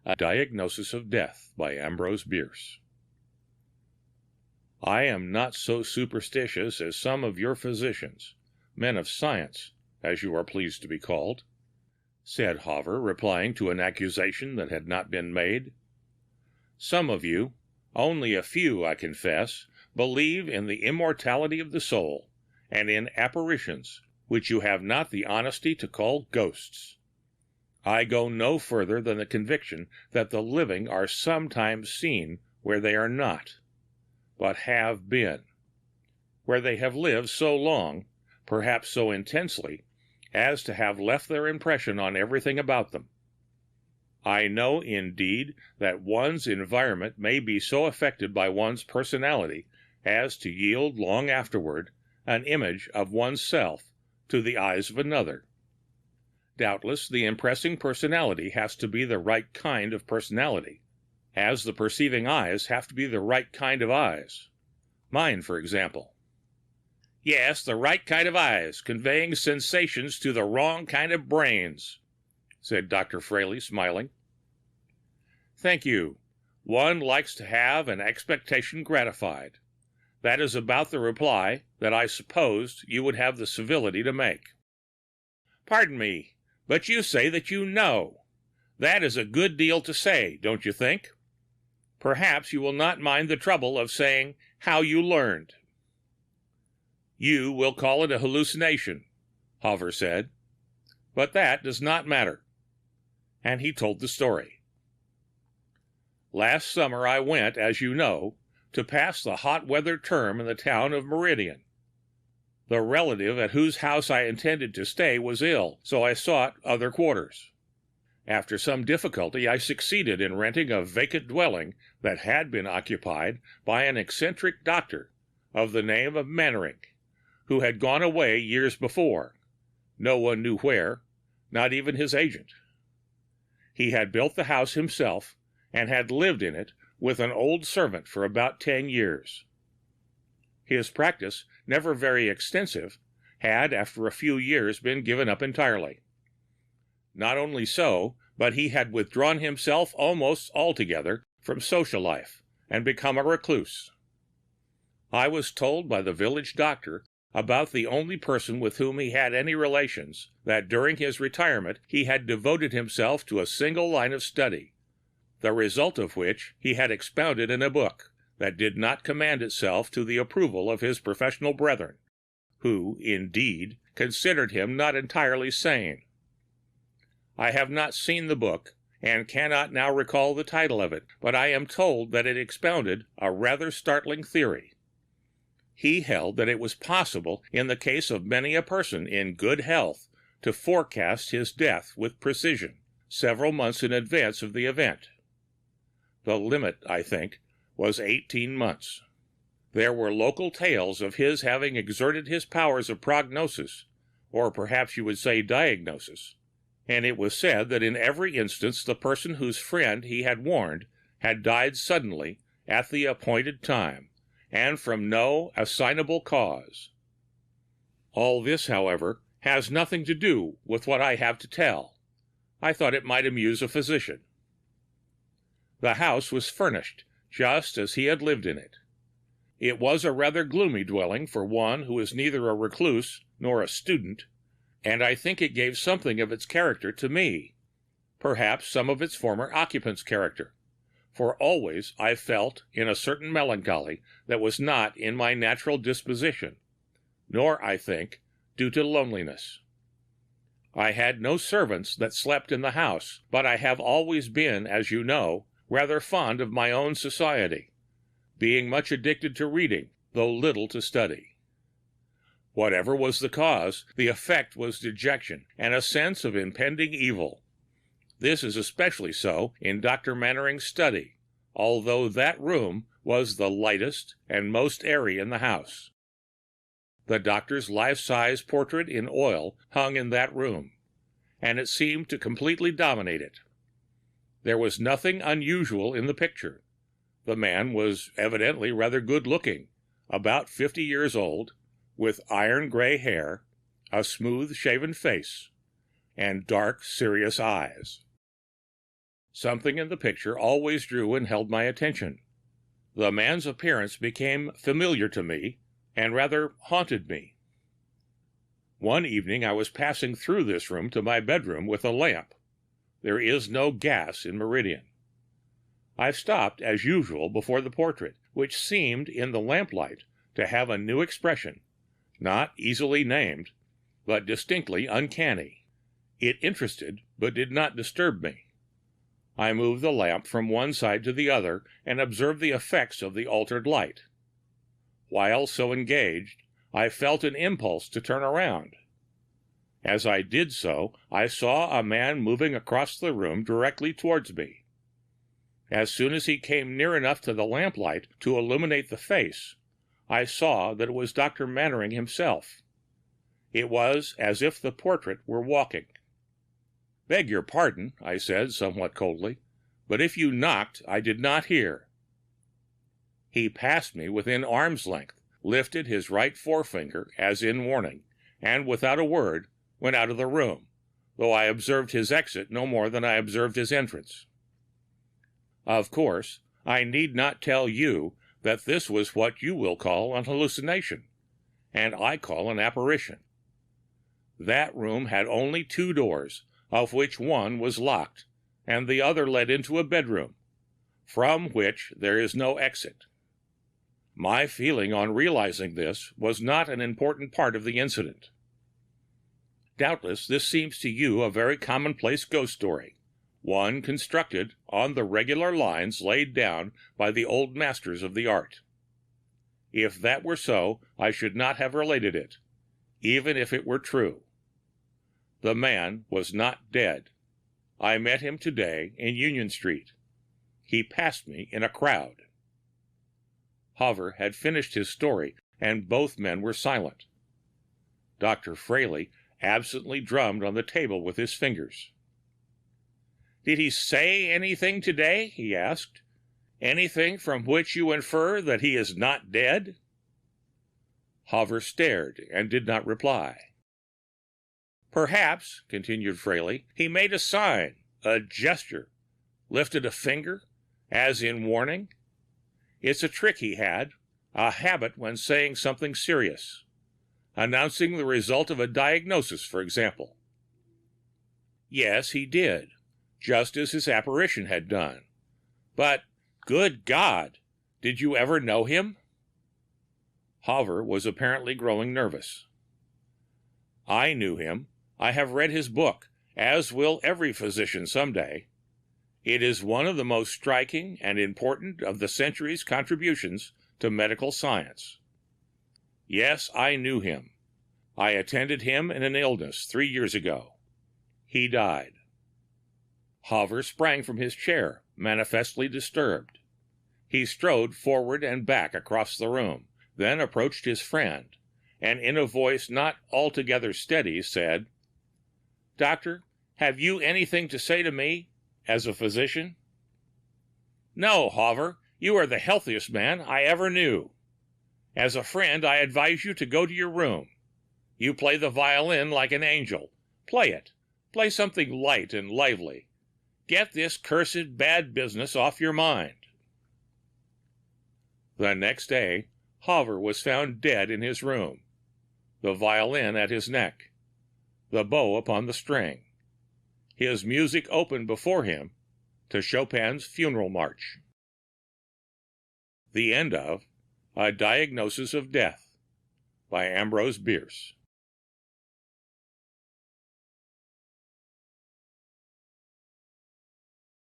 A Diagnosis of Death by Ambrose Bierce. I am not so superstitious as some of your physicians, men of science, as you are pleased to be called, said Hawver, replying to an accusation that had not been made. Some of you, only a few, I confess, believe in the immortality of the soul, and in apparitions, which you have not the honesty to call ghosts. I go no further than the conviction that the living are sometimes seen where they are not, but have been, where they have lived so long, perhaps so intensely, as to have left their impression on everything about them. I know, indeed, that one's environment may be so affected by one's personality as to yield long afterward an image of one's self to the eyes of another. Doubtless, the impressing personality has to be the right kind of personality, as the perceiving eyes have to be the right kind of eyes. Mine, for example. Yes, the right kind of eyes, conveying sensations to the wrong kind of brains, said Dr. Fraley, smiling. Thank you. One likes to have an expectation gratified. That is about the reply that I supposed you would have the civility to make. Pardon me, but you say that you know. That is a good deal to say, don't you think? Perhaps you will not mind the trouble of saying how you learned. You will call it a hallucination, Hawver said, but that does not matter. And he told the story. Last summer I went, as you know, to pass the hot weather term in the town of Meridian. The relative at whose house I intended to stay was ill, so I sought other quarters. After some difficulty, I succeeded in renting a vacant dwelling that had been occupied by an eccentric doctor of the name of Mannering, who had gone away years before. No one knew where, not even his agent. He had built the house himself and had lived in it with an old servant for about 10 years. His practice, never very extensive, had after a few years been given up entirely. Not only so, but he had withdrawn himself almost altogether from social life and become a recluse. I was told by the village doctor, about the only person with whom he had any relations, that during his retirement he had devoted himself to a single line of study, the result of which he had expounded in a book that did not commend itself to the approval of his professional brethren, who, indeed, considered him not entirely sane. I have not seen the book, and cannot now recall the title of it, but I am told that it expounded a rather startling theory. He held that it was possible, in the case of many a person in good health, to forecast his death with precision, several months in advance of the event. The limit, I think, was 18 months. There were local tales of his having exerted his powers of prognosis, or perhaps you would say diagnosis, and it was said that in every instance the person whose friend he had warned had died suddenly at the appointed time, and from no assignable cause. All this, however, has nothing to do with what I have to tell. I thought it might amuse a physician. The house was furnished just as he had lived in it. It was a rather gloomy dwelling for one who is neither a recluse nor a student, and I think it gave something of its character to me, perhaps some of its former occupant's character, for always I felt in a certain melancholy that was not in my natural disposition, nor, I think, due to loneliness. I had no servants that slept in the house, but I have always been, as you know, rather fond of my own society, being much addicted to reading, though little to study. Whatever was the cause, the effect was dejection and a sense of impending evil. This is especially so in Dr. Mannering's study, although that room was the lightest and most airy in the house. The doctor's life-size portrait in oil hung in that room, and it seemed to completely dominate it. There was nothing unusual in the picture. The man was evidently rather good-looking, about 50 years old, with iron-gray hair, a smooth-shaven face, and dark, serious eyes. Something in the picture always drew and held my attention. The man's appearance became familiar to me and rather haunted me. One evening I was passing through this room to my bedroom with a lamp. There is no gas in Meridian. I stopped, as usual, before the portrait, which seemed, in the lamplight, to have a new expression, not easily named, but distinctly uncanny. It interested, but did not disturb me. I moved the lamp from one side to the other and observed the effects of the altered light. While so engaged, I felt an impulse to turn around. As I did so, I saw a man moving across the room directly towards me. As soon as he came near enough to the lamplight to illuminate the face, I saw that it was Dr. Mannering himself. It was as if the portrait were walking. "Beg your pardon," I said somewhat coldly, "but if you knocked, I did not hear." He passed me within arm's length, lifted his right forefinger as in warning, and without a word went out of the room, though I observed his exit no more than I observed his entrance. Of course, I need not tell you that this was what you will call an hallucination, and I call an apparition. That room had only 2 doors, of which one was locked, and the other led into a bedroom, from which there is no exit. My feeling on realizing this was not an important part of the incident. Doubtless this seems to you a very commonplace ghost story, one constructed on the regular lines laid down by the old masters of the art. If that were so, I should not have related it, even if it were true. The man was not dead. I met him today in Union Street. He passed me in a crowd. Hover had finished his story, and both men were silent. Dr. Fraley absently drummed on the table with his fingers. "Did he say anything today?" he asked. "Anything from which you infer that he is not dead?" Hover stared and did not reply. "Perhaps," continued Fraley, "he made a sign, a gesture, lifted a finger, as in warning. It's a trick he had, a habit when saying something serious. Announcing the result of a diagnosis, for example." "Yes, he did, just as his apparition had done. But, good God, did you ever know him?" Hover was apparently growing nervous. "I knew him. I have read his book, as will every physician someday. It is one of the most striking and important of the century's contributions to medical science. Yes, I knew him. I attended him in an illness 3 years ago. He died." Hover sprang from his chair, manifestly disturbed. He strode forward and back across the room, then approached his friend, and in a voice not altogether steady said, "Doctor, have you anything to say to me, as a physician?" "No, Hover, you are the healthiest man I ever knew. As a friend, I advise you to go to your room. You play the violin like an angel. Play it. Play something light and lively. Get this cursed bad business off your mind." The next day, Hover was found dead in his room, the violin at his neck, the bow upon the string. His music opened before him to Chopin's Funeral March. The end of A Diagnosis of Death by Ambrose Bierce.